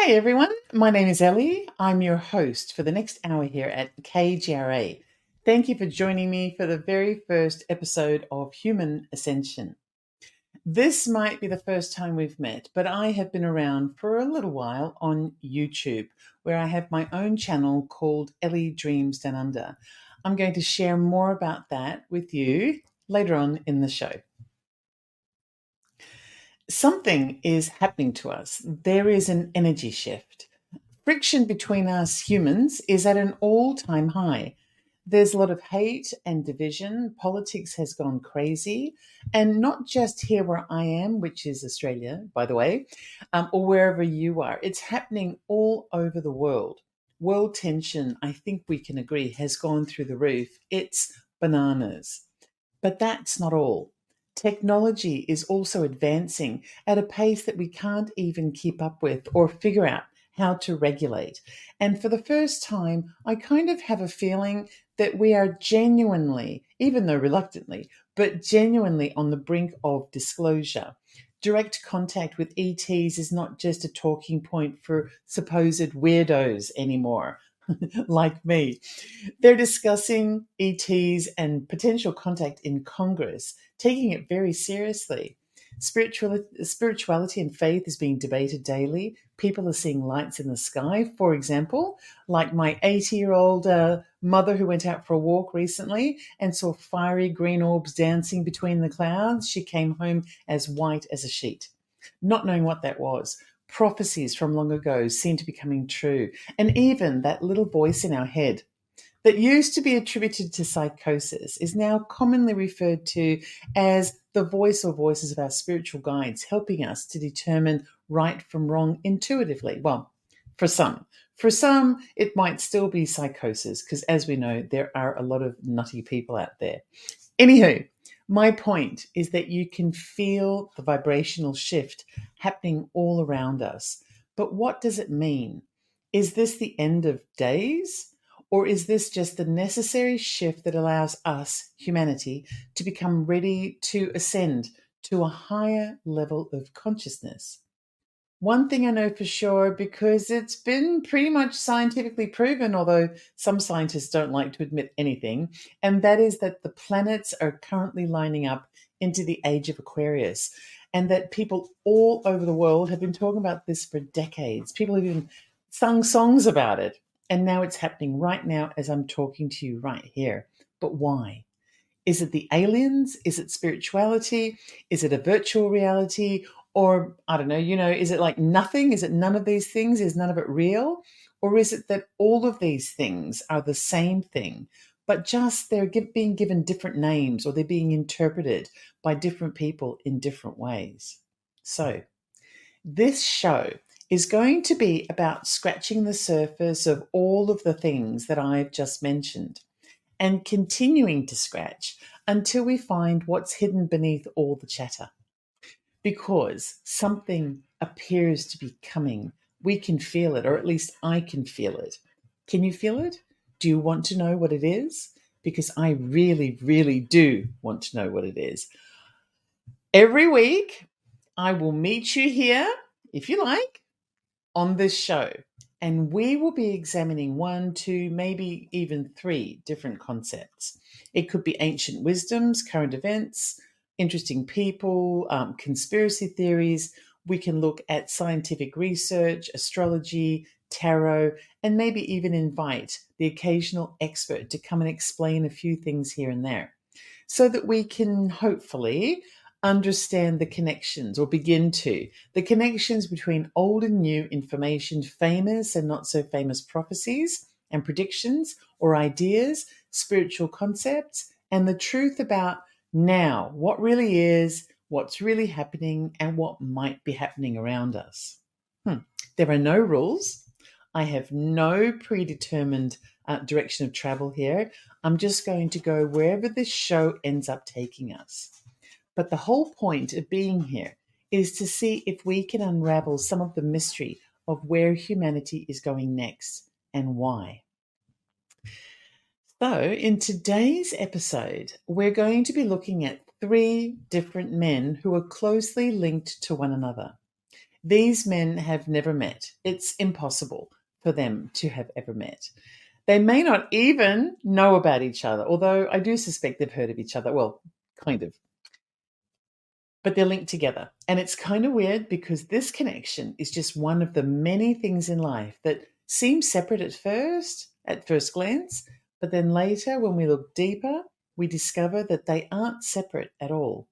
Hi, everyone. My name is Ellie. I'm your host for the next hour here at KGRA. Thank you for joining me for the very first episode of Human Ascension. This might be the first time we've met, but I have been around for a little while on YouTube, where I have my own channel called Ellie Dreams Down Under. I'm going to share more about that with you later on in the show. Something is happening to us. There is an energy shift. Friction between us humans is at an all-time high. There's a lot of hate and division. Politics has gone crazy. And not just here where I am, which is Australia, by the way, or wherever you are. It's happening all over the world. World tension, I think we can agree, has gone through the roof. It's bananas. But that's not all. Technology is also advancing at a pace that we can't even keep up with or figure out how to regulate. And for the first time, I kind of have a feeling that we are genuinely, even though reluctantly, but genuinely on the brink of disclosure. Direct contact with ETs is not just a talking point for supposed weirdos anymore, like me. They're discussing ETs and potential contact in Congress, taking it very seriously. Spirituality and faith is being debated daily. People are seeing lights in the sky, for example, like my 80-year-old mother who went out for a walk recently and saw fiery green orbs dancing between the clouds. She came home as white as a sheet, not knowing what that was. Prophecies from long ago seem to be coming true. And even that little voice in our head that used to be attributed to psychosis is now commonly referred to as the voice or voices of our spiritual guides, helping us to determine right from wrong intuitively. Well, for some. For some, it might still be psychosis, because as we know, there are a lot of nutty people out there. Anywho, my point is that you can feel the vibrational shift happening all around us. But what does it mean? Is this the end of days? Or is this just the necessary shift that allows us, humanity, to become ready to ascend to a higher level of consciousness? One thing I know for sure, because it's been pretty much scientifically proven, although some scientists don't like to admit anything, and that is that the planets are currently lining up into the age of Aquarius, and that people all over the world have been talking about this for decades. People have even sung songs about it, and now it's happening right now as I'm talking to you right here. But why? Is it the aliens? Is it spirituality? Is it a virtual reality? Or, I don't know, is it like nothing? Is it none of these things? Is none of it real? Or is it that all of these things are the same thing, but just they're being given different names, or they're being interpreted by different people in different ways? So, this show is going to be about scratching the surface of all of the things that I've just mentioned and continuing to scratch until we find what's hidden beneath all the chatter. Because something appears to be coming. We can feel it, or at least I can feel it. Can you feel it? Do you want to know what it is? Because I really, really do want to know what it is. Every week, I will meet you here, if you like, on this show. And we will be examining one, two, maybe even three different concepts. It could be ancient wisdoms, current events, interesting people, conspiracy theories. We can look at scientific research, astrology, tarot, and maybe even invite the occasional expert to come and explain a few things here and there, so that we can hopefully understand the connections, or begin to, the connections between old and new information, famous and not so famous prophecies and predictions or ideas, spiritual concepts, and the truth about now, what really is, what's really happening, and what might be happening around us. There are no rules. I have no predetermined direction of travel here. I'm just going to go wherever this show ends up taking us. But the whole point of being here is to see if we can unravel some of the mystery of where humanity is going next and why. So, in today's episode, we're going to be looking at three different men who are closely linked to one another. These men have never met. It's impossible for them to have ever met. They may not even know about each other, although I do suspect they've heard of each other. Well, kind of. But they're linked together. And it's kind of weird because this connection is just one of the many things in life that seem separate at first glance, but then later, when we look deeper, we discover that they aren't separate at all.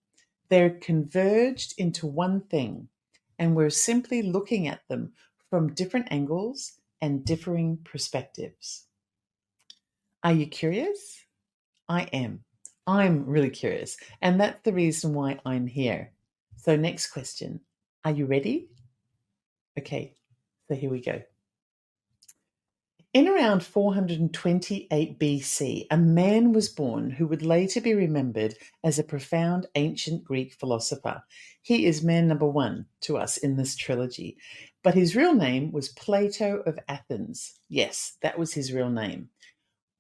They're converged into one thing, and we're simply looking at them from different angles and differing perspectives. Are you curious? I am. I'm really curious, and that's the reason why I'm here. So, next question. Are you ready? Okay, so here we go. In around 428 BC, a man was born who would later be remembered as a profound ancient Greek philosopher. He is man number one to us in this trilogy, but his real name was Plato of Athens. Yes, that was his real name,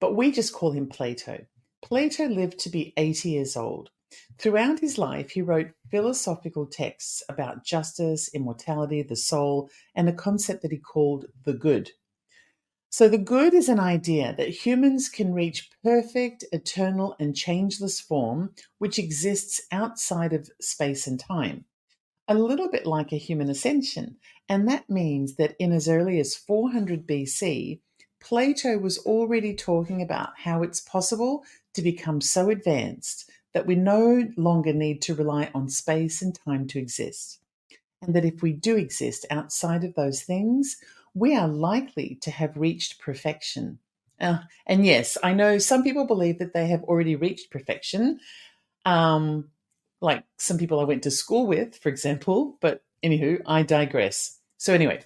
but we just call him Plato. Plato lived to be 80 years old. Throughout his life, he wrote philosophical texts about justice, immortality, the soul, and a concept that he called the good. So, the good is an idea that humans can reach perfect, eternal, and changeless form, which exists outside of space and time, a little bit like a human ascension. And that means that in as early as 400 BC, Plato was already talking about how it's possible to become so advanced that we no longer need to rely on space and time to exist. And that if we do exist outside of those things, we are likely to have reached perfection. And yes, I know some people believe that they have already reached perfection, um, like some people I went to school with, for example, but anywho, I digress. So, anyway,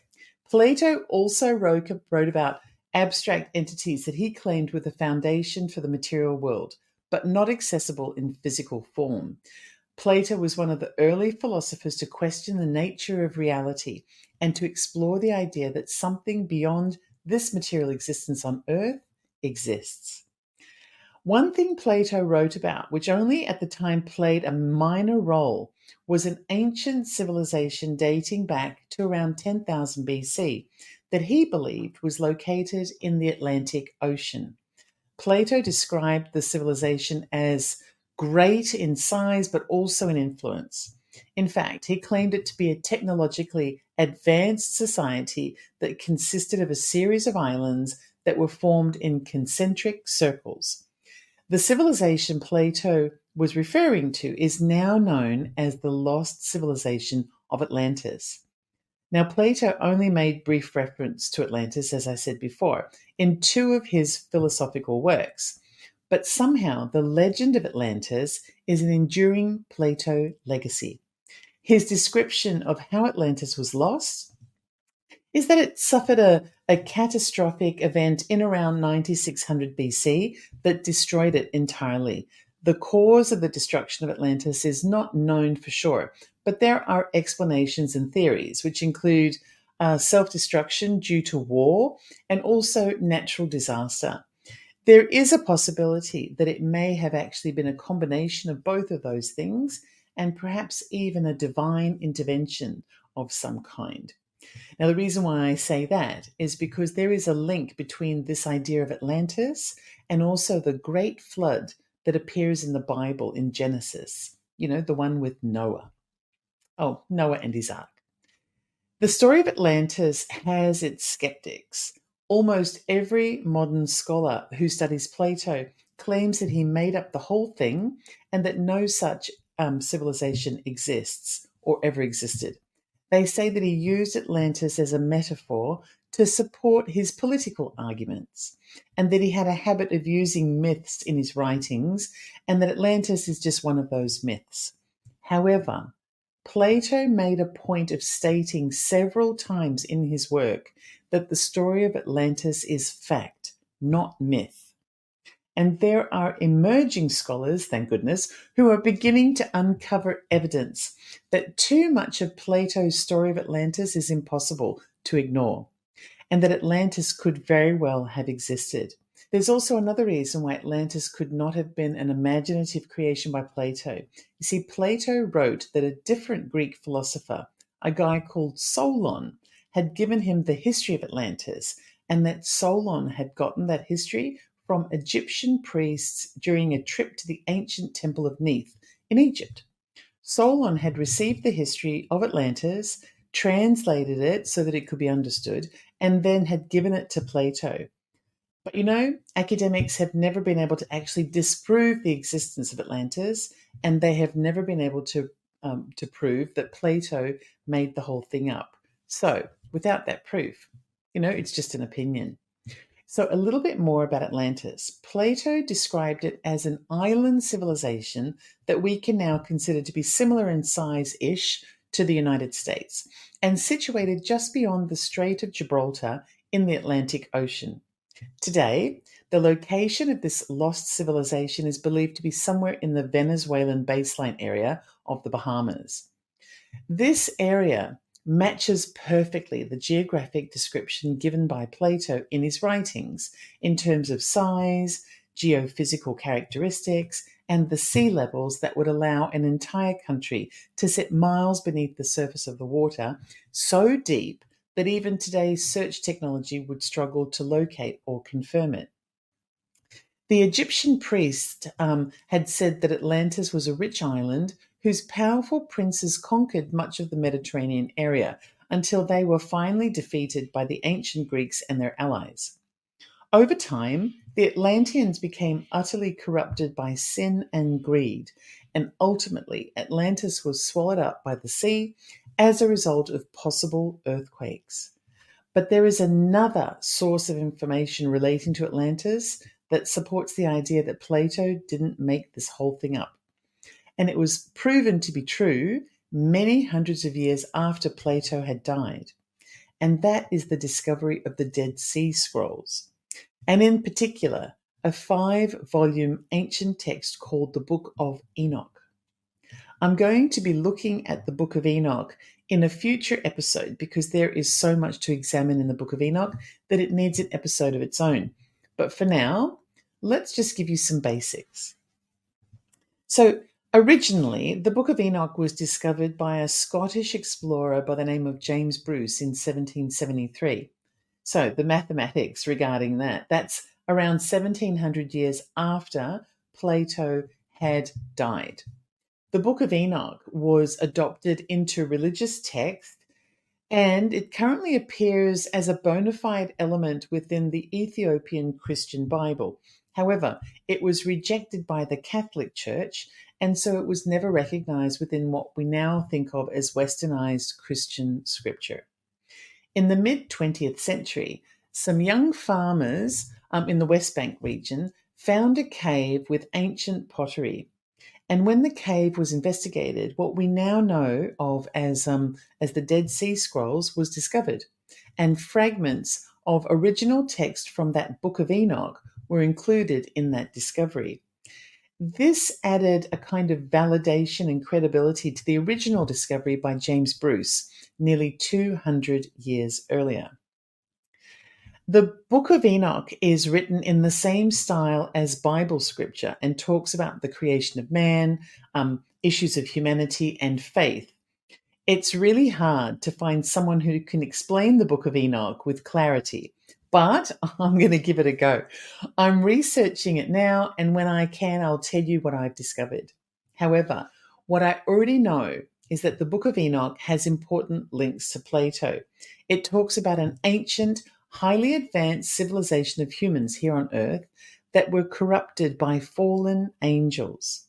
Plato also wrote about abstract entities that he claimed were the foundation for the material world, but not accessible in physical form. Plato was one of the early philosophers to question the nature of reality and to explore the idea that something beyond this material existence on earth exists. One thing Plato wrote about, which only at the time played a minor role, was an ancient civilization dating back to around 10,000 BC that he believed was located in the Atlantic Ocean. Plato described the civilization as great in size but also in influence. In fact, he claimed it to be a technologically advanced society that consisted of a series of islands that were formed in concentric circles. The civilization Plato was referring to is now known as the lost civilization of Atlantis. Now, Plato only made brief reference to Atlantis, as I said before, in two of his philosophical works. But somehow the legend of Atlantis is an enduring Plato legacy. His description of how Atlantis was lost is that it suffered a catastrophic event in around 9600 BC that destroyed it entirely. The cause of the destruction of Atlantis is not known for sure, but there are explanations and theories, which include self destruction due to war and also natural disaster. There is a possibility that it may have actually been a combination of both of those things and perhaps even a divine intervention of some kind. Now, the reason why I say that is because there is a link between this idea of Atlantis and also the great flood that appears in the Bible in Genesis, the one with Noah. Oh, Noah and his ark. The story of Atlantis has its skeptics. Almost every modern scholar who studies Plato claims that he made up the whole thing and that no such civilization exists or ever existed. They say that he used Atlantis as a metaphor to support his political arguments, and that he had a habit of using myths in his writings, and that Atlantis is just one of those myths. However, Plato made a point of stating several times in his work that the story of Atlantis is fact, not myth. And there are emerging scholars, thank goodness, who are beginning to uncover evidence that too much of Plato's story of Atlantis is impossible to ignore, and that Atlantis could very well have existed. There's also another reason why Atlantis could not have been an imaginative creation by Plato. You see, Plato wrote that a different Greek philosopher, a guy called Solon, had given him the history of Atlantis, and that Solon had gotten that history from Egyptian priests during a trip to the ancient temple of Neith in Egypt. Solon had received the history of Atlantis, translated it so that it could be understood, and then had given it to Plato. But academics have never been able to actually disprove the existence of Atlantis, and they have never been able to prove that Plato made the whole thing up. So, without that proof, it's just an opinion. So, a little bit more about Atlantis. Plato described it as an island civilization that we can now consider to be similar in size-ish to the United States, and situated just beyond the Strait of Gibraltar in the Atlantic Ocean. Today, the location of this lost civilization is believed to be somewhere in the Venezuelan baseline area of the Bahamas. This area matches perfectly the geographic description given by Plato in his writings in terms of size, geophysical characteristics, and the sea levels that would allow an entire country to sit miles beneath the surface of the water, so deep that even today's search technology would struggle to locate or confirm it. The Egyptian priest had said that Atlantis was a rich island whose powerful princes conquered much of the Mediterranean area until they were finally defeated by the ancient Greeks and their allies. Over time, the Atlanteans became utterly corrupted by sin and greed, and ultimately Atlantis was swallowed up by the sea as a result of possible earthquakes. But there is another source of information relating to Atlantis that supports the idea that Plato didn't make this whole thing up. And it was proven to be true many hundreds of years after Plato had died. And that is the discovery of the Dead Sea Scrolls. And in particular, a 5-volume ancient text called the Book of Enoch. I'm going to be looking at the Book of Enoch in a future episode because there is so much to examine in the Book of Enoch that it needs an episode of its own. But for now, let's just give you some basics. So, originally, the Book of Enoch was discovered by a Scottish explorer by the name of James Bruce in 1773. So, the mathematics regarding that's around 1700 years after Plato had died. The Book of Enoch was adopted into religious text, and it currently appears as a bona fide element within the Ethiopian Christian Bible. However, it was rejected by the Catholic Church, and so it was never recognized within what we now think of as westernized Christian scripture. In the mid-20th century, some young farmers in the West Bank region found a cave with ancient pottery. And when the cave was investigated, what we now know of as the Dead Sea Scrolls was discovered, and fragments of original text from that Book of Enoch were included in that discovery. This added a kind of validation and credibility to the original discovery by James Bruce nearly 200 years earlier. The Book of Enoch is written in the same style as Bible scripture and talks about the creation of man, issues of humanity, and faith. It's really hard to find someone who can explain the Book of Enoch with clarity, but I'm going to give it a go. I'm researching it now, and when I can, I'll tell you what I've discovered. However, what I already know is that the Book of Enoch has important links to Plato. It talks about an ancient, highly advanced civilization of humans here on Earth that were corrupted by fallen angels.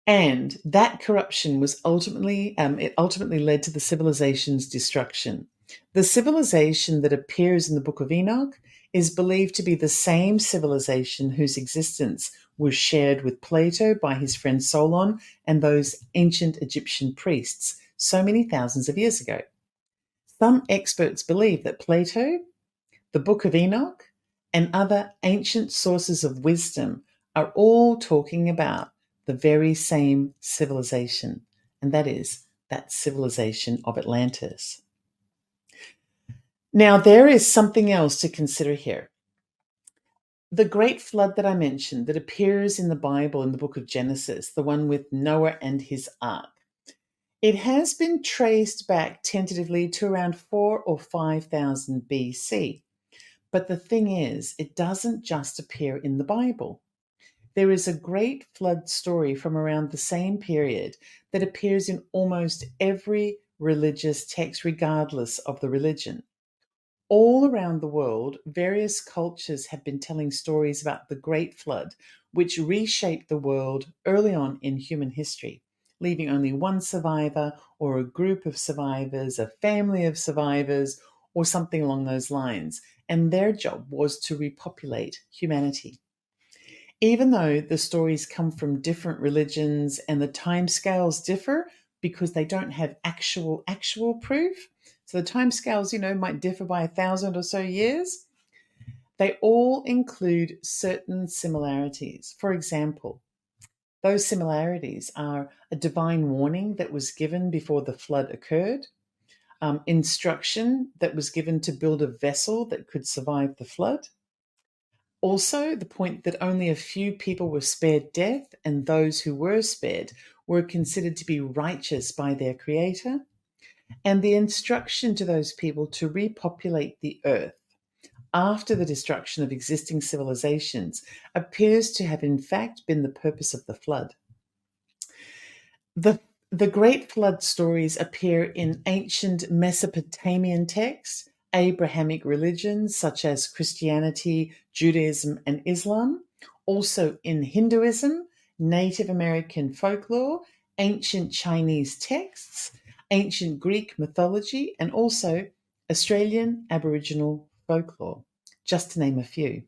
And that corruption was ultimately led to the civilization's destruction. The civilization that appears in the Book of Enoch is believed to be the same civilization whose existence was shared with Plato by his friend Solon and those ancient Egyptian priests so many thousands of years ago. Some experts believe that Plato, the Book of Enoch, and other ancient sources of wisdom are all talking about the very same civilization, and that is that civilization of Atlantis. Now, there is something else to consider here. The great flood that I mentioned that appears in the Bible in the book of Genesis, the one with Noah and his ark, It has been traced back tentatively to around 4 or 5,000 BC. But the thing is, it doesn't just appear in the Bible. There is a great flood story from around the same period that appears in almost every religious text, regardless of the religion. All around the world, various cultures have been telling stories about the Great Flood, which reshaped the world early on in human history, leaving only one survivor or a group of survivors, a family of survivors, or something along those lines. And their job was to repopulate humanity. Even though the stories come from different religions and the timescales differ because they don't have actual proof, so the timescales, might differ by 1,000 or so years, they all include certain similarities. For example, those similarities are a divine warning that was given before the flood occurred, instruction that was given to build a vessel that could survive the flood. Also, the point that only a few people were spared death, and those who were spared were considered to be righteous by their Creator, and the instruction to those people to repopulate the earth after the destruction of existing civilizations appears to have in fact been the purpose of the flood. The Great Flood stories appear in ancient Mesopotamian texts, Abrahamic religions such as Christianity, Judaism, and Islam, also in Hinduism, Native American folklore, ancient Chinese texts, ancient Greek mythology, and also Australian Aboriginal folklore, just to name a few.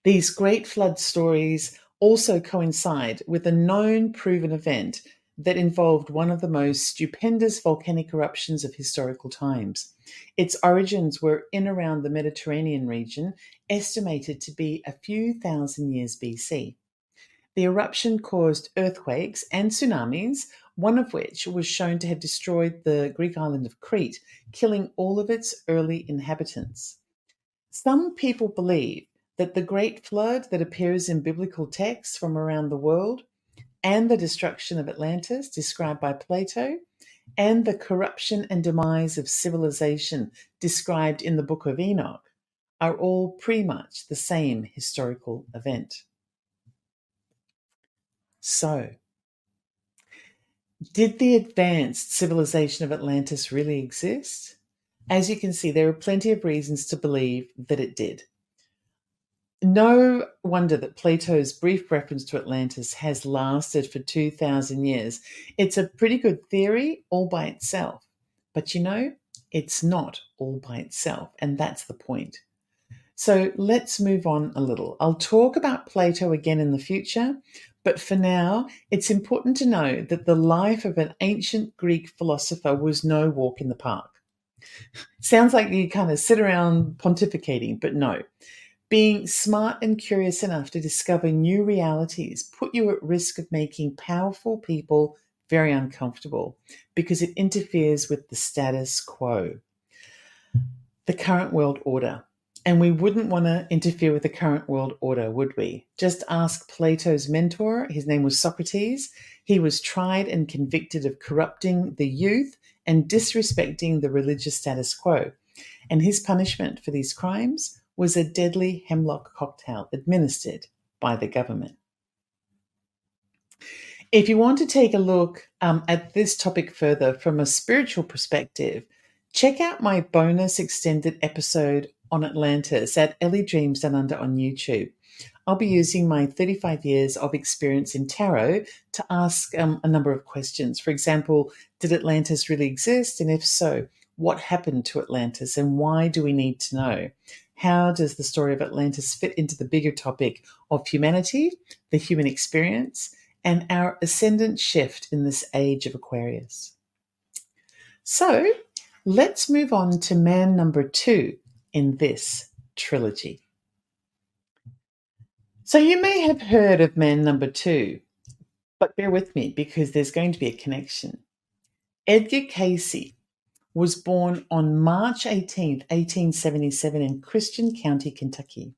These Great Flood stories also coincide with a known proven event that involved one of the most stupendous volcanic eruptions of historical times. Its origins were in around the Mediterranean region, estimated to be a few thousand years BC. The eruption caused earthquakes and tsunamis, one of which was shown to have destroyed the Greek island of Crete, killing all of its early inhabitants. Some people believe that the Great Flood that appears in biblical texts from around the world, and the destruction of Atlantis described by Plato, and the corruption and demise of civilization described in the Book of Enoch are all pretty much the same historical event. So, did the advanced civilization of Atlantis really exist? As you can see, there are plenty of reasons to believe that it did. No wonder that Plato's brief reference to Atlantis has lasted for 2,000 years. It's a pretty good theory all by itself. But it's not all by itself, and that's the point. So let's move on a little. I'll talk about Plato again in the future, but for now, it's important to know that the life of an ancient Greek philosopher was no walk in the park. Sounds like you kind of sit around pontificating, but no. Being smart and curious enough to discover new realities put you at risk of making powerful people very uncomfortable because it interferes with the status quo, the current world order. And we wouldn't want to interfere with the current world order, would we? Just ask Plato's mentor. His name was Socrates. He was tried and convicted of corrupting the youth and disrespecting the religious status quo. And his punishment for these crimes was a deadly hemlock cocktail administered by the government. If you want to take a look at this topic further from a spiritual perspective, check out my bonus extended episode on Atlantis at Ellie Dreams Down Under on YouTube. I'll be using my 35 years of experience in tarot to ask a number of questions. For example, did Atlantis really exist? And if so, what happened to Atlantis and why do we need to know? How does the story of Atlantis fit into the bigger topic of humanity, the human experience, and our ascendant shift in this age of Aquarius? So let's move on to man number 2 in this trilogy. So you may have heard of man number 2, but bear with me because there's going to be a connection. Edgar Cayce was born on March 18th, 1877 in Christian County, Kentucky.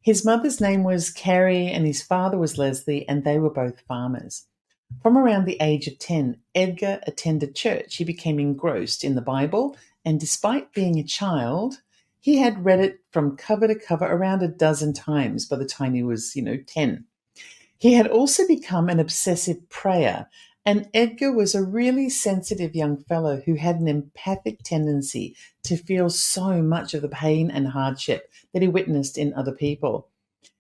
His mother's name was Carrie and his father was Leslie, and they were both farmers. From around the age of 10, Edgar attended church. He became engrossed in the Bible, and despite being a child, he had read it from cover to cover around a dozen times by the time he was, 10. He had also become an obsessive prayer, and Edgar was a really sensitive young fellow who had an empathic tendency to feel so much of the pain and hardship that he witnessed in other people.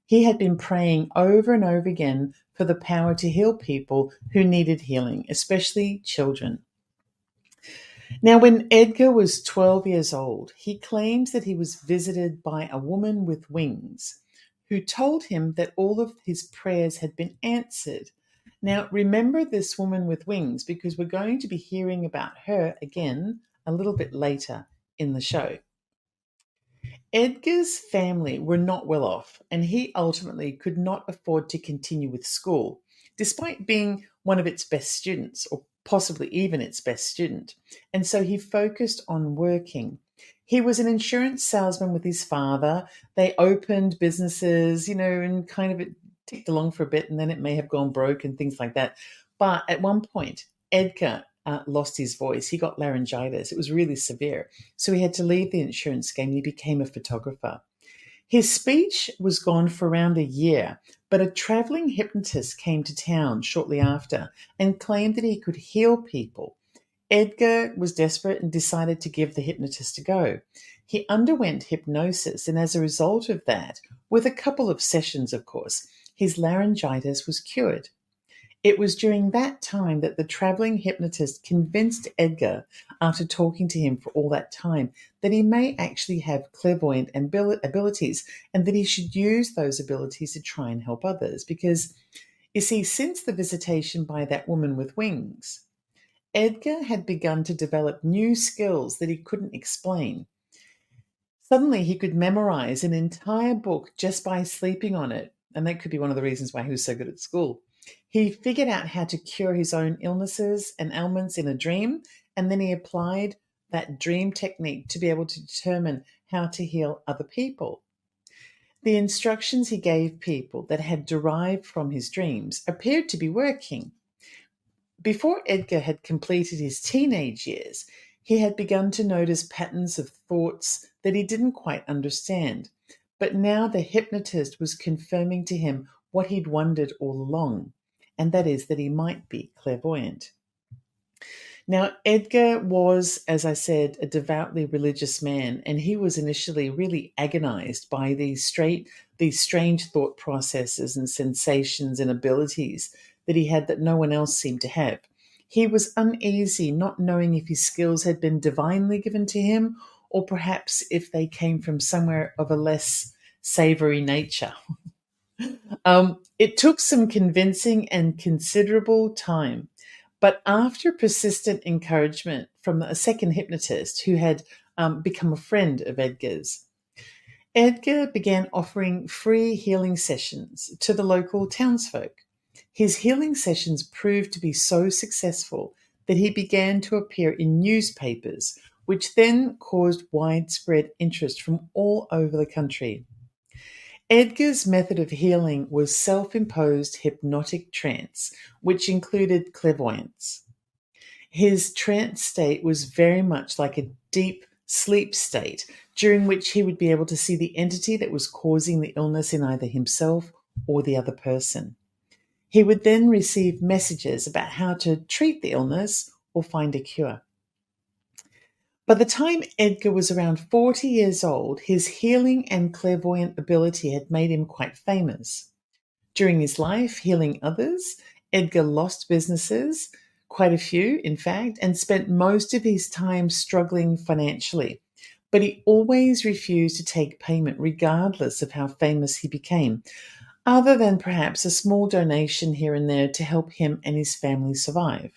He had been praying over and over again for the power to heal people who needed healing, especially children. Now, when Edgar was 12 years old, he claims that he was visited by a woman with wings who told him that all of his prayers had been answered. Now, remember this woman with wings because we're going to be hearing about her again a little bit later in the show. Edgar's family were not well off, and he ultimately could not afford to continue with school, despite being one of its best students, or possibly even its best student. And so he focused on working. He was an insurance salesman with his father. They opened businesses, and kind of it ticked along for a bit, and then it may have gone broke and things like that. But at one point, Edgar lost his voice. He got laryngitis. It was really severe. So he had to leave the insurance game and he became a photographer. His speech was gone for around a year, but a traveling hypnotist came to town shortly after and claimed that he could heal people. Edgar was desperate and decided to give the hypnotist a go. He underwent hypnosis, and as a result of that, with a couple of sessions, of course, his laryngitis was cured. It was during that time that the traveling hypnotist convinced Edgar, after talking to him for all that time, that he may actually have clairvoyant abilities and that he should use those abilities to try and help others. Because, you see, since the visitation by that woman with wings, Edgar had begun to develop new skills that he couldn't explain. Suddenly, he could memorize an entire book just by sleeping on it, and that could be one of the reasons why he was so good at school. He figured out how to cure his own illnesses and ailments in a dream, and then he applied that dream technique to be able to determine how to heal other people. The instructions he gave people that had derived from his dreams appeared to be working. Before Edgar had completed his teenage years, he had begun to notice patterns of thoughts that he didn't quite understand. But now the hypnotist was confirming to him what he'd wondered all along, and that is that he might be clairvoyant. Now, Edgar was, as I said, a devoutly religious man, and he was initially really agonized by these strange thought processes and sensations and abilities that he had that no one else seemed to have. He was uneasy, not knowing if his skills had been divinely given to him or perhaps if they came from somewhere of a less savory nature. It took some convincing and considerable time, but after persistent encouragement from a second hypnotist who had become a friend of Edgar's, Edgar began offering free healing sessions to the local townsfolk. His healing sessions proved to be so successful that he began to appear in newspapers, which then caused widespread interest from all over the country. Edgar's method of healing was self-imposed hypnotic trance, which included clairvoyance. His trance state was very much like a deep sleep state, during which he would be able to see the entity that was causing the illness in either himself or the other person. He would then receive messages about how to treat the illness or find a cure. By the time Edgar was around 40 years old, his healing and clairvoyant ability had made him quite famous. During his life, healing others, Edgar lost businesses, quite a few, in fact, and spent most of his time struggling financially. But he always refused to take payment, regardless of how famous he became, other than perhaps a small donation here and there to help him and his family survive.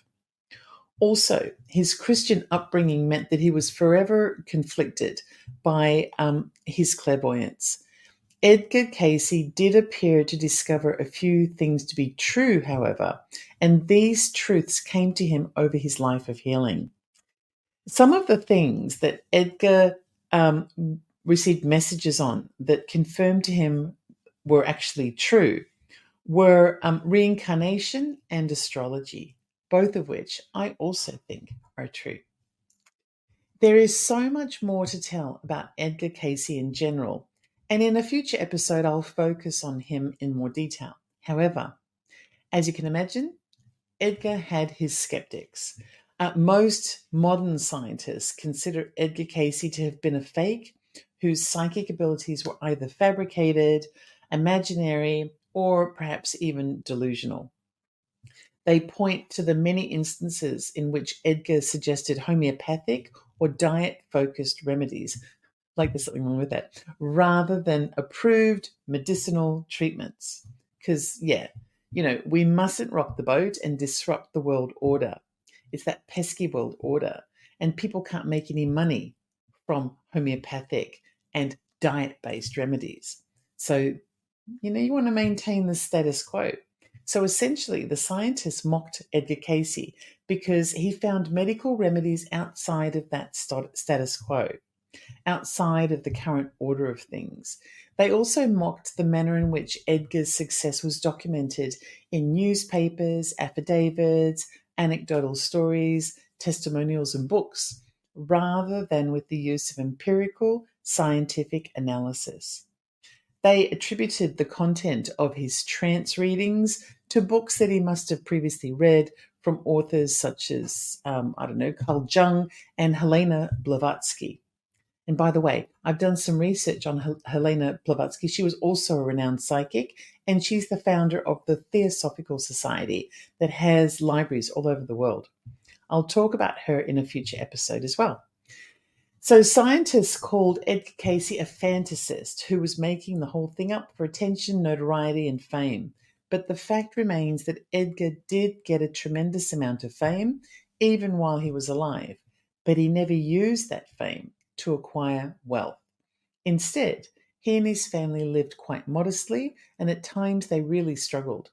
Also, his Christian upbringing meant that he was forever conflicted by his clairvoyance. Edgar Casey did appear to discover a few things to be true, however, and these truths came to him over his life of healing. Some of the things that Edgar um, received messages on that confirmed to him were actually true were reincarnation and astrology, both of which I also think are true. There is so much more to tell about Edgar Cayce in general, and in a future episode, I'll focus on him in more detail. However, as you can imagine, Edgar had his skeptics. Most modern scientists consider Edgar Cayce to have been a fake whose psychic abilities were either fabricated, imaginary, or perhaps even delusional. They point to the many instances in which Edgar suggested homeopathic or diet focused remedies, like there's something wrong with that, rather than approved medicinal treatments. Because, we mustn't rock the boat and disrupt the world order. It's that pesky world order. And people can't make any money from homeopathic and diet based remedies. So, you want to maintain the status quo. So essentially, the scientists mocked Edgar Cayce because he found medical remedies outside of that status quo, outside of the current order of things. They also mocked the manner in which Edgar's success was documented in newspapers, affidavits, anecdotal stories, testimonials, and books, rather than with the use of empirical scientific analysis. They attributed the content of his trance readings to books that he must have previously read from authors such as, Carl Jung and Helena Blavatsky. And by the way, I've done some research on Helena Blavatsky. She was also a renowned psychic, and she's the founder of the Theosophical Society that has libraries all over the world. I'll talk about her in a future episode as well. So scientists called Edgar Cayce a fantasist who was making the whole thing up for attention, notoriety, and fame. But the fact remains that Edgar did get a tremendous amount of fame, even while he was alive. But he never used that fame to acquire wealth. Instead, he and his family lived quite modestly, and at times they really struggled.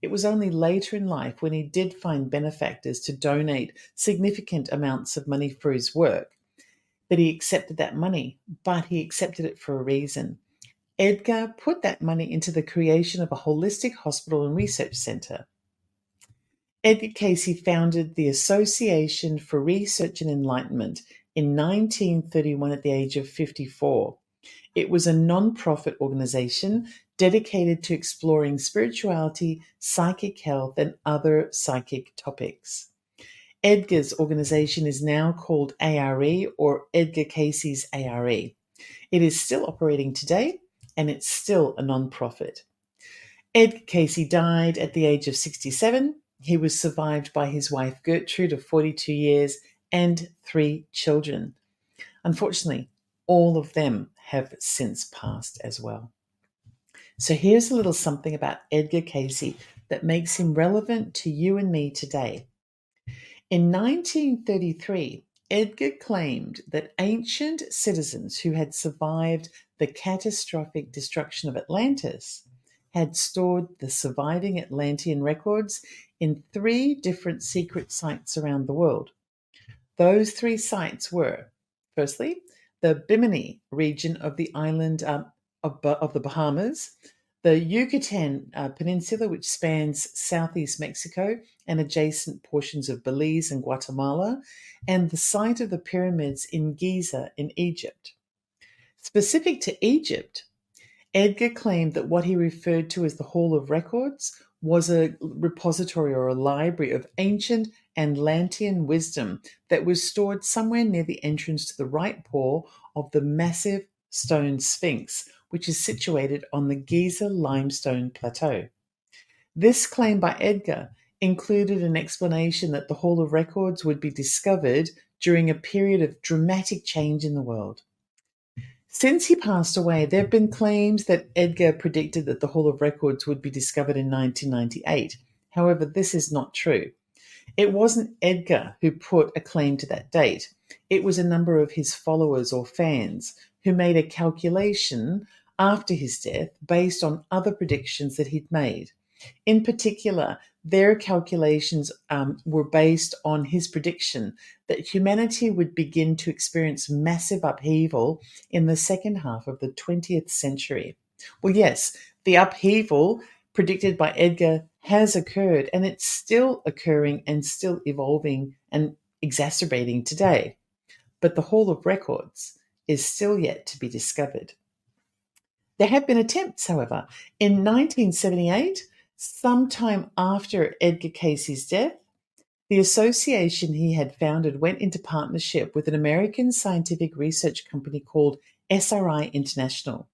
It was only later in life when he did find benefactors to donate significant amounts of money for his work that he accepted that money, but he accepted it for a reason. Edgar put that money into the creation of a holistic hospital and research center. Edgar Cayce founded the Association for Research and Enlightenment in 1931 at the age of 54. It was a non-profit organization dedicated to exploring spirituality, psychic health, and other psychic topics. Edgar's organization is now called ARE, or Edgar Cayce's ARE. It is still operating today, and it's still a non-profit. Edgar Cayce died at the age of 67. He was survived by his wife Gertrude of 42 years and 3 children. Unfortunately, all of them have since passed as well. So here's a little something about Edgar Cayce that makes him relevant to you and me today. In 1933, Edgar claimed that ancient citizens who had survived the catastrophic destruction of Atlantis had stored the surviving Atlantean records in 3 different secret sites around the world. Those 3 sites were, firstly, the Bimini region of the island of the Bahamas, the Yucatan Peninsula, which spans southeast Mexico and adjacent portions of Belize and Guatemala, and the site of the pyramids in Giza in Egypt. Specific to Egypt, Edgar claimed that what he referred to as the Hall of Records was a repository or a library of ancient Atlantean wisdom that was stored somewhere near the entrance to the right paw of the massive stone Sphinx, which is situated on the Giza limestone plateau. This claim by Edgar included an explanation that the Hall of Records would be discovered during a period of dramatic change in the world. Since he passed away, there have been claims that Edgar predicted that the Hall of Records would be discovered in 1998. However, this is not true. It wasn't Edgar who put a claim to that date. It was a number of his followers or fans who made a calculation after his death based on other predictions that he'd made. In particular, their calculations were based on his prediction that humanity would begin to experience massive upheaval in the second half of the 20th century. Well, yes, the upheaval predicted by Edgar has occurred, and it's still occurring and still evolving and exacerbating today. But the Hall of Records is still yet to be discovered. There have been attempts, however. In 1978, sometime after Edgar Cayce's death, the association he had founded went into partnership with an American scientific research company called SRI International.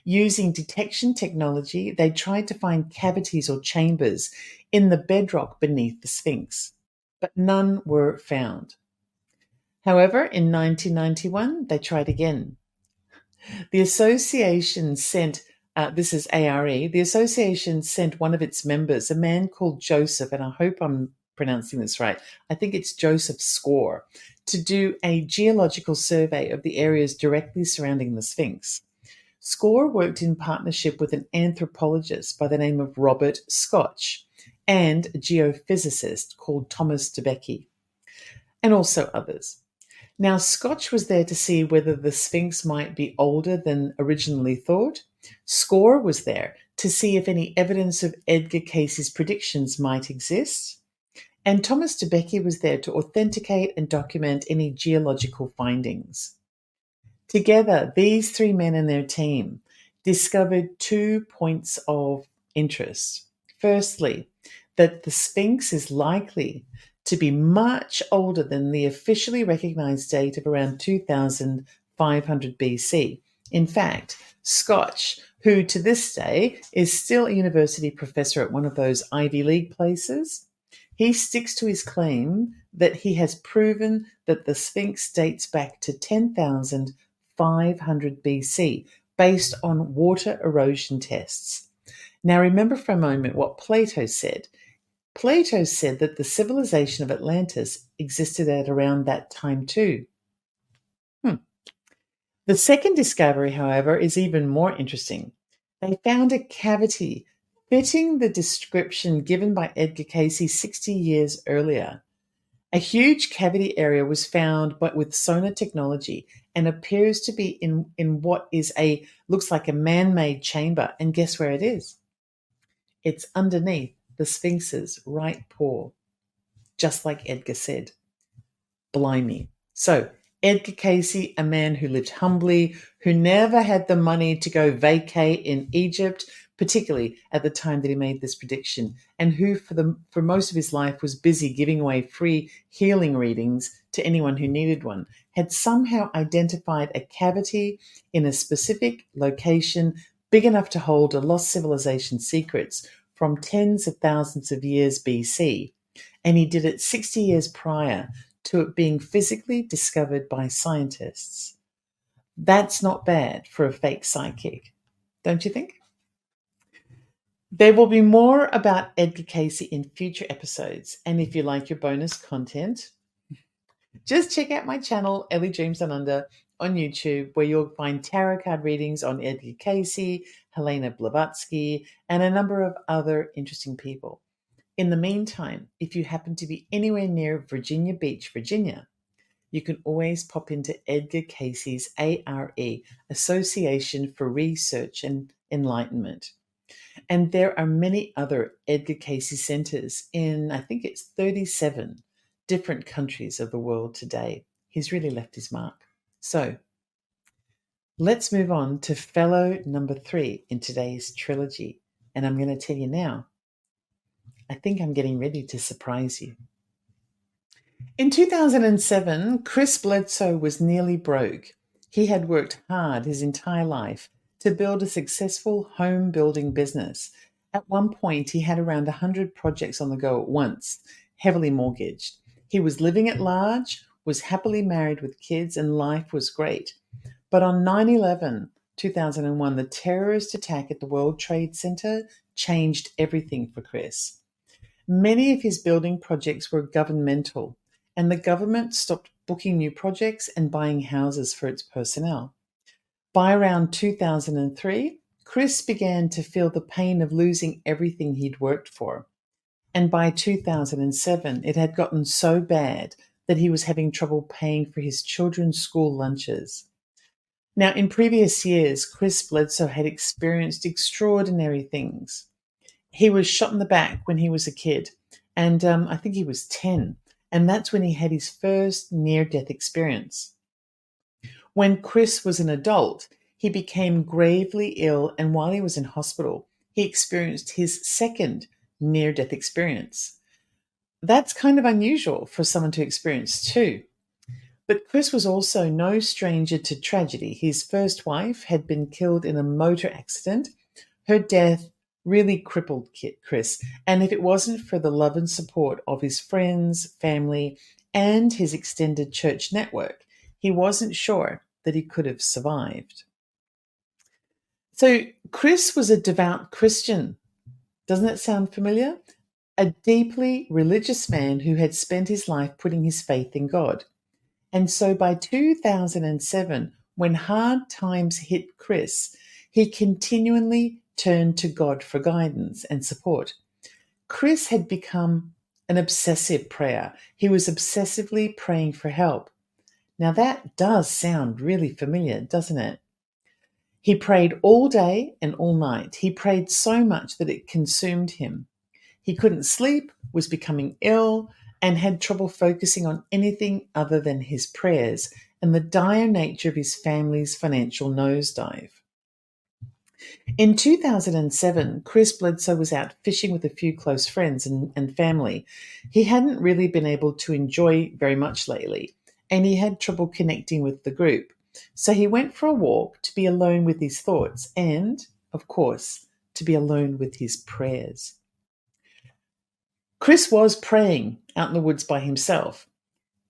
Using detection technology, they tried to find cavities or chambers in the bedrock beneath the Sphinx, but none were found. However, in 1991, they tried again. The association sent, this is ARE, the association sent one of its members, a man called Joseph, and I hope I'm pronouncing this right, I think it's Joseph Score, to do a geological survey of the areas directly surrounding the Sphinx. Score worked in partnership with an anthropologist by the name of Robert Scotch and a geophysicist called Thomas DeBakey, and also others. Now, Scotch was there to see whether the Sphinx might be older than originally thought. Score was there to see if any evidence of Edgar Cayce's predictions might exist. And Thomas DeBakey was there to authenticate and document any geological findings. Together, these three men and their team discovered 2 points of interest. Firstly, that the Sphinx is likely to be much older than the officially recognized date of around 2500 BC. In fact, Scotch, who to this day is still a university professor at one of those Ivy League places, he sticks to his claim that he has proven that the Sphinx dates back to 10,500 BC based on water erosion tests. Now remember for a moment what Plato said. Plato said that the civilization of Atlantis existed at around that time too. The second discovery, however, is even more interesting. They found a cavity fitting the description given by Edgar Cayce 60 years earlier. A huge cavity area was found, but with sonar technology, and appears to be in what looks like a man-made chamber. And guess where it is? It's underneath the Sphinx's right paw, just like Edgar said. Blimey. So, Edgar Cayce, a man who lived humbly, who never had the money to go vacay in Egypt, particularly at the time that he made this prediction, and who for most of his life was busy giving away free healing readings to anyone who needed one, had somehow identified a cavity in a specific location big enough to hold a lost civilization secrets from tens of thousands of years BC, and he did it 60 years prior to it being physically discovered by scientists. That's not bad for a fake psychic, don't you think? There will be more about Edgar Cayce in future episodes, and if you like your bonus content, just check out my channel, Ellie Dreams Down Under, on YouTube, where you'll find tarot card readings on Edgar Cayce, Helena Blavatsky, and a number of other interesting people. In the meantime, if you happen to be anywhere near Virginia Beach, Virginia, you can always pop into Edgar Cayce's ARE, Association for Research and Enlightenment. And there are many other Edgar Cayce centers in, I think it's 37 different countries of the world today. He's really left his mark. So let's move on to fellow number 3 in today's trilogy. And I'm going to tell you now, I think I'm getting ready to surprise you. In 2007, Chris Bledsoe was nearly broke. He had worked hard his entire life to build a successful home building business. At one point, he had around 100 projects on the go at once, heavily mortgaged. He was living at large, was happily married with kids, and life was great. But on 9/11, 2001, the terrorist attack at the World Trade Center changed everything for Chris. Many of his building projects were governmental, and the government stopped booking new projects and buying houses for its personnel. By around 2003, Chris began to feel the pain of losing everything he'd worked for. And by 2007, it had gotten so bad that he was having trouble paying for his children's school lunches. Now, in previous years, Chris Bledsoe had experienced extraordinary things. He was shot in the back when he was a kid, and I think he was 10. And that's when he had his first near death experience. When Chris was an adult, he became gravely ill, and while he was in hospital, he experienced his second near death experience. That's kind of unusual for someone to experience too. But Chris was also no stranger to tragedy. His first wife had been killed in a motor accident. Her death really crippled Chris, and if it wasn't for the love and support of his friends, family, and his extended church network, he wasn't sure that he could have survived. So, Chris was a devout Christian. Doesn't that sound familiar? A deeply religious man who had spent his life putting his faith in God. And so by 2007, when hard times hit Chris, he continually turned to God for guidance and support. Chris had become an obsessive prayer. He was obsessively praying for help. Now that does sound really familiar, doesn't it? He prayed all day and all night. He prayed so much that it consumed him. He couldn't sleep, was becoming ill, and had trouble focusing on anything other than his prayers and the dire nature of his family's financial nosedive. In 2007, Chris Bledsoe was out fishing with a few close friends and family. He hadn't really been able to enjoy very much lately, and he had trouble connecting with the group. So he went for a walk to be alone with his thoughts and, of course, to be alone with his prayers. Chris was praying out in the woods by himself,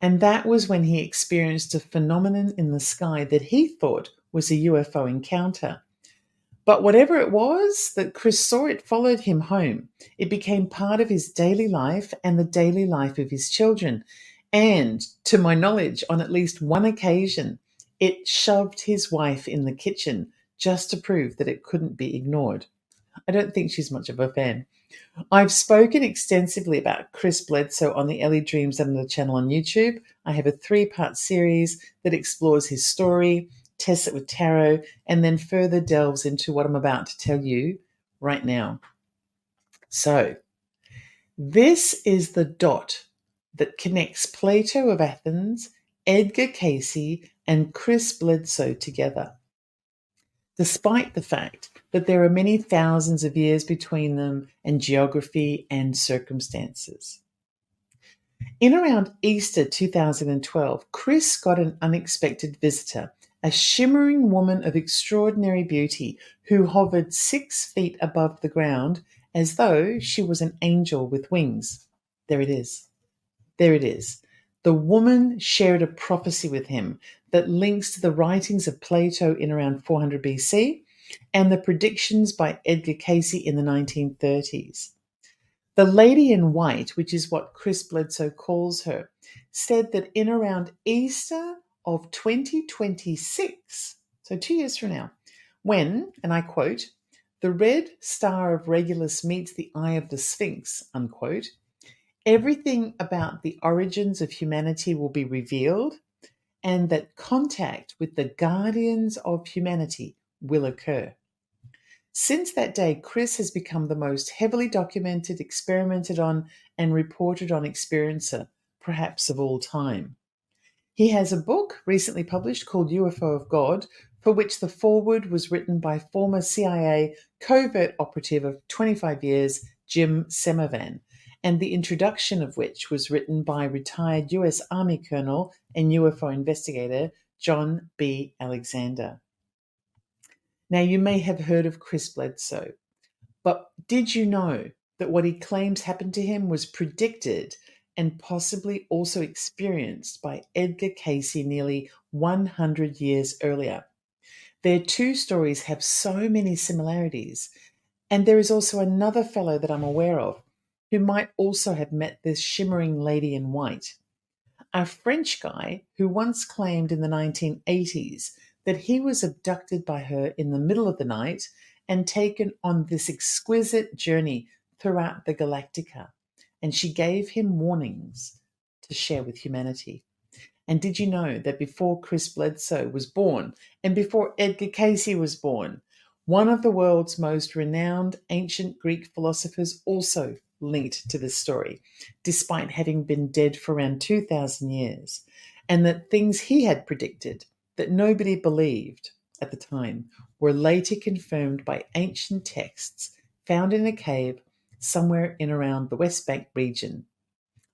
and that was when he experienced a phenomenon in the sky that he thought was a UFO encounter. But whatever it was that Chris saw, it followed him home. It became part of his daily life and the daily life of his children. And to my knowledge, on at least one occasion, it shoved his wife in the kitchen just to prove that it couldn't be ignored. I don't think she's much of a fan. I've spoken extensively about Chris Bledsoe on the Ellie Dreams Under channel on YouTube. I have a 3-part series that explores his story, tests it with tarot, and then further delves into what I'm about to tell you right now. So, this is the dot that connects Plato of Athens, Edgar Cayce, and Chris Bledsoe together, despite the fact that there are many thousands of years between them and geography and circumstances. In around Easter 2012, Chris got an unexpected visitor, a shimmering woman of extraordinary beauty who hovered 6 feet above the ground as though she was an angel with wings. There it is. There it is. The woman shared a prophecy with him that links to the writings of Plato in around 400 BC and the predictions by Edgar Cayce in the 1930s. The Lady in White, which is what Chris Bledsoe calls her, said that in around Easter of 2026, so 2 years from now, when, and I quote, the red star of Regulus meets the eye of the Sphinx, unquote, everything about the origins of humanity will be revealed, and that contact with the guardians of humanity will occur. Since that day, Chris has become the most heavily documented, experimented on, and reported on experiencer, perhaps of all time. He has a book recently published called UFO of God, for which the foreword was written by former CIA covert operative of 25 years, Jim Semivan, and the introduction of which was written by retired US Army Colonel and UFO investigator John B. Alexander. Now, you may have heard of Chris Bledsoe, but did you know that what he claims happened to him was predicted and possibly also experienced by Edgar Cayce nearly 100 years earlier? Their two stories have so many similarities, and there is also another fellow that I'm aware of who might also have met this shimmering lady in white. A French guy who once claimed in the 1980s that he was abducted by her in the middle of the night and taken on this exquisite journey throughout the Galactica. And she gave him warnings to share with humanity. And did you know that before Chris Bledsoe was born and before Edgar Cayce was born, One of the world's most renowned ancient Greek philosophers also linked to this story, despite having been dead for around 2,000 years, and that things he had predicted that nobody believed at the time were later confirmed by ancient texts found in a cave somewhere in around the West Bank region,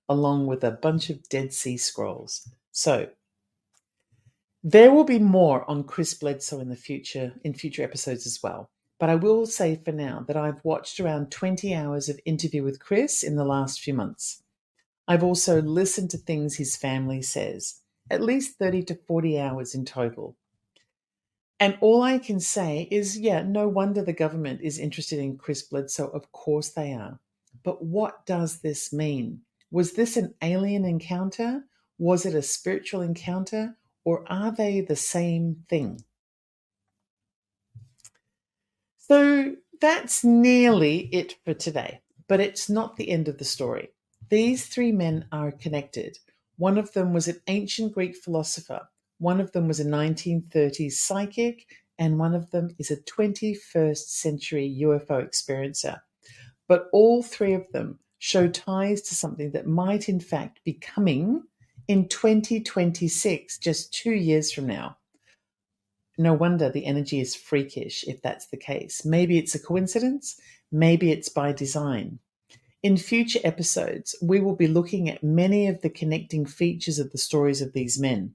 along with a bunch of Dead Sea Scrolls. So, there will be more on Chris Bledsoe in future episodes as well. But I will say for now that I've watched around 20 hours of interview with Chris in the last few months. I've also listened to things his family says, at least 30 to 40 hours in total. And all I can say is, yeah, no wonder the government is interested in Chris Bledsoe. Of course they are. But what does this mean? Was this an alien encounter? Was it a spiritual encounter? Or are they the same thing? So that's nearly it for today, but it's not the end of the story. These three men are connected. One of them was an ancient Greek philosopher, one of them was a 1930s psychic, and one of them is a 21st century UFO experiencer. But all three of them show ties to something that might, in fact, be coming in 2026, just 2 years from now. No wonder the energy is freakish if that's the case. Maybe it's a coincidence, maybe it's by design. In future episodes, we will be looking at many of the connecting features of the stories of these men.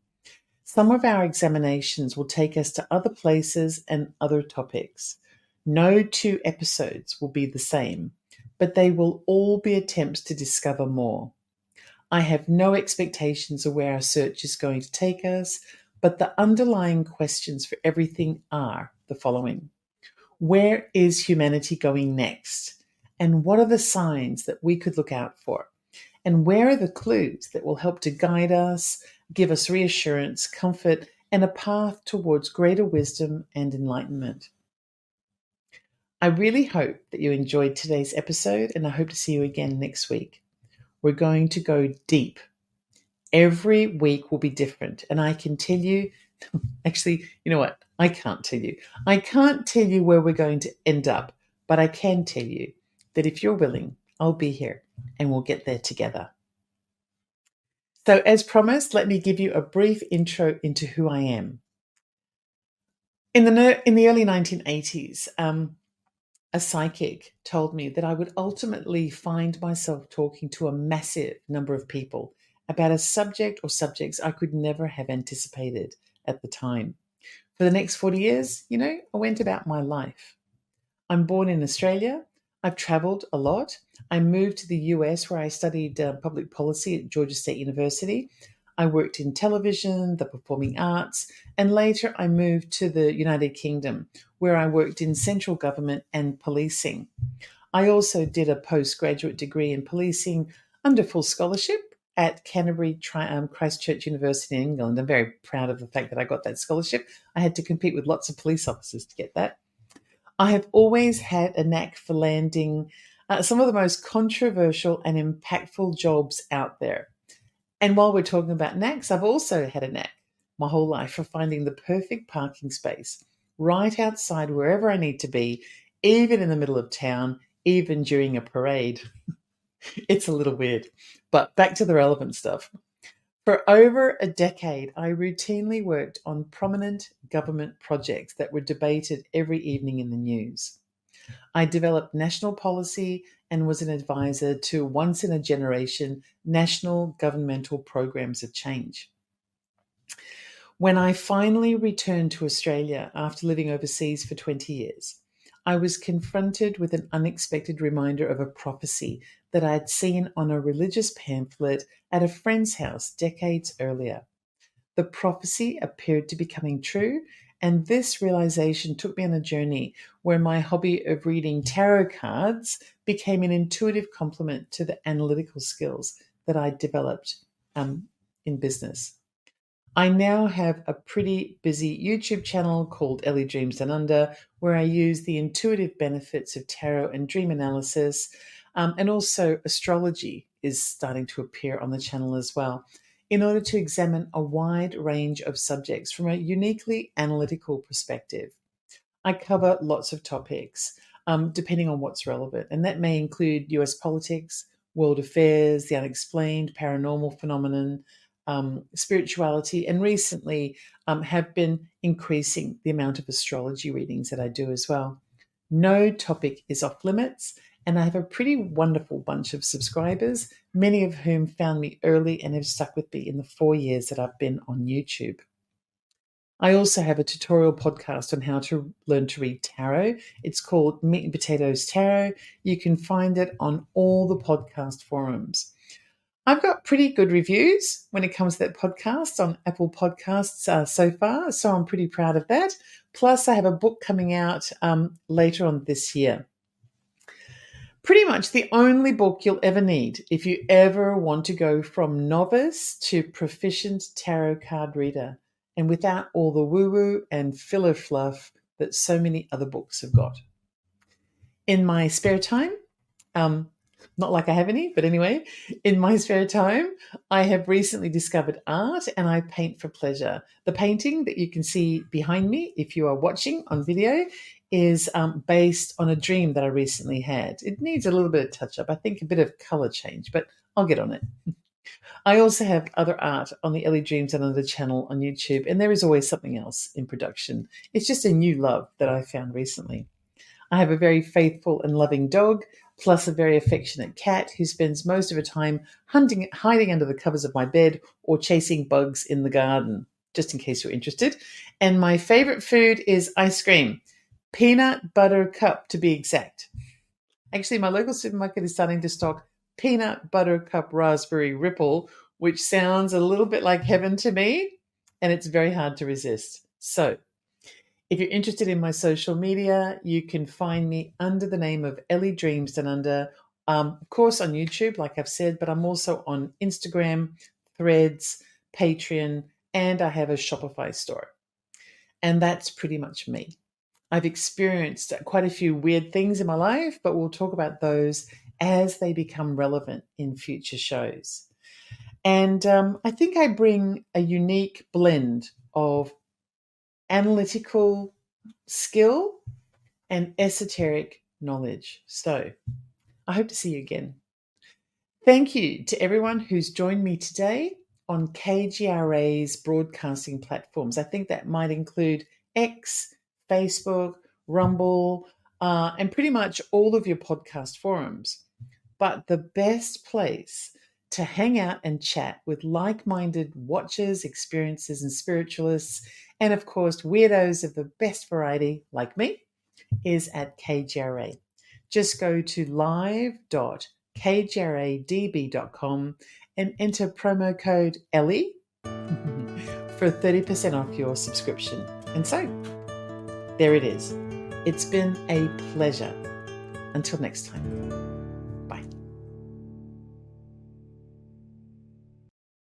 Some of our examinations will take us to other places and other topics. No two episodes will be the same, but they will all be attempts to discover more. I have no expectations of where our search is going to take us, but the underlying questions for everything are the following. Where is humanity going next? And what are the signs that we could look out for? And where are the clues that will help to guide us, give us reassurance, comfort, and a path towards greater wisdom and enlightenment? I really hope that you enjoyed today's episode, and I hope to see you again next week. We're going to go deep. Every week will be different. And I can tell you, actually, you know what? I can't tell you. I can't tell you where we're going to end up, but I can tell you that if you're willing, I'll be here and we'll get there together. So, as promised, let me give you a brief intro into who I am. In the early 1980s, a psychic told me that I would ultimately find myself talking to a massive number of people about a subject or subjects I could never have anticipated at the time. For the next 40 years, I went about my life. I'm born in Australia. I've traveled a lot. I moved to the US where I studied public policy at Georgia State University. I worked in television, the performing arts, and later I moved to the United Kingdom where I worked in central government and policing. I also did a postgraduate degree in policing under full scholarship at Canterbury Christchurch University in England. I'm very proud of the fact that I got that scholarship. I had to compete with lots of police officers to get that. I have always had a knack for landing some of the most controversial and impactful jobs out there. And while we're talking about knacks, I've also had a knack my whole life for finding the perfect parking space right outside wherever I need to be, even in the middle of town, even during a parade. It's a little weird, but back to the relevant stuff. For over a decade, I routinely worked on prominent government projects that were debated every evening in the news. I developed national policy and was an advisor to once-in-a-generation national governmental programs of change. When I finally returned to Australia after living overseas for 20 years, I was confronted with an unexpected reminder of a prophecy that I had seen on a religious pamphlet at a friend's house decades earlier. The prophecy appeared to be coming true, and this realization took me on a journey where my hobby of reading tarot cards became an intuitive complement to the analytical skills that I developed in business. I now have a pretty busy YouTube channel called Ellie Dreams Down Under, where I use the intuitive benefits of tarot and dream analysis, and also astrology is starting to appear on the channel as well, in order to examine a wide range of subjects from a uniquely analytical perspective. I cover lots of topics, depending on what's relevant. And that may include US politics, world affairs, the unexplained, paranormal phenomenon, spirituality, and recently have been increasing the amount of astrology readings that I do as well. No topic is off limits, and I have a pretty wonderful bunch of subscribers, many of whom found me early and have stuck with me in the 4 years that I've been on YouTube. I also have a tutorial podcast on how to learn to read tarot. It's called Meat and Potatoes Tarot. You can find it on all the podcast forums. I've got pretty good reviews when it comes to that podcast on Apple Podcasts so far, so I'm pretty proud of that. Plus, I have a book coming out later on this year. Pretty much the only book you'll ever need if you ever want to go from novice to proficient tarot card reader, and without all the woo-woo and filler fluff that so many other books have got. In my spare time, not like I have any, but anyway, in my spare time, I have recently discovered art and I paint for pleasure. The painting that you can see behind me, if you are watching on video, is based on a dream that I recently had. It needs a little bit of touch up, I think a bit of color change, but I'll get on it. I also have other art on the Ellie Dreams Another channel on YouTube, and there is always something else in production. It's just a new love that I found recently. I have a very faithful and loving dog, plus a very affectionate cat who spends most of her time hiding under the covers of my bed or chasing bugs in the garden, just in case you're interested. And my favorite food is ice cream, peanut butter cup to be exact. Actually, my local supermarket is starting to stock peanut butter cup raspberry ripple, which sounds a little bit like heaven to me, and it's very hard to resist. So, if you're interested in my social media, you can find me under the name of Ellie Dreams Down Under, of course on YouTube, like I've said, but I'm also on Instagram, Threads, Patreon, and I have a Shopify store. And that's pretty much me. I've experienced quite a few weird things in my life, but we'll talk about those as they become relevant in future shows. And I think I bring a unique blend of analytical skill and esoteric knowledge. So I hope to see you again. Thank you to everyone who's joined me today on KGRA's broadcasting platforms. I think that might include X, Facebook, Rumble, and pretty much all of your podcast forums. But the best place to hang out and chat with like-minded watchers, experiencers, and spiritualists, and of course, weirdos of the best variety like me, is at KGRA. Just go to live.kgradb.com and enter promo code Ellie for 30% off your subscription. And so, there it is. It's been a pleasure. Until next time.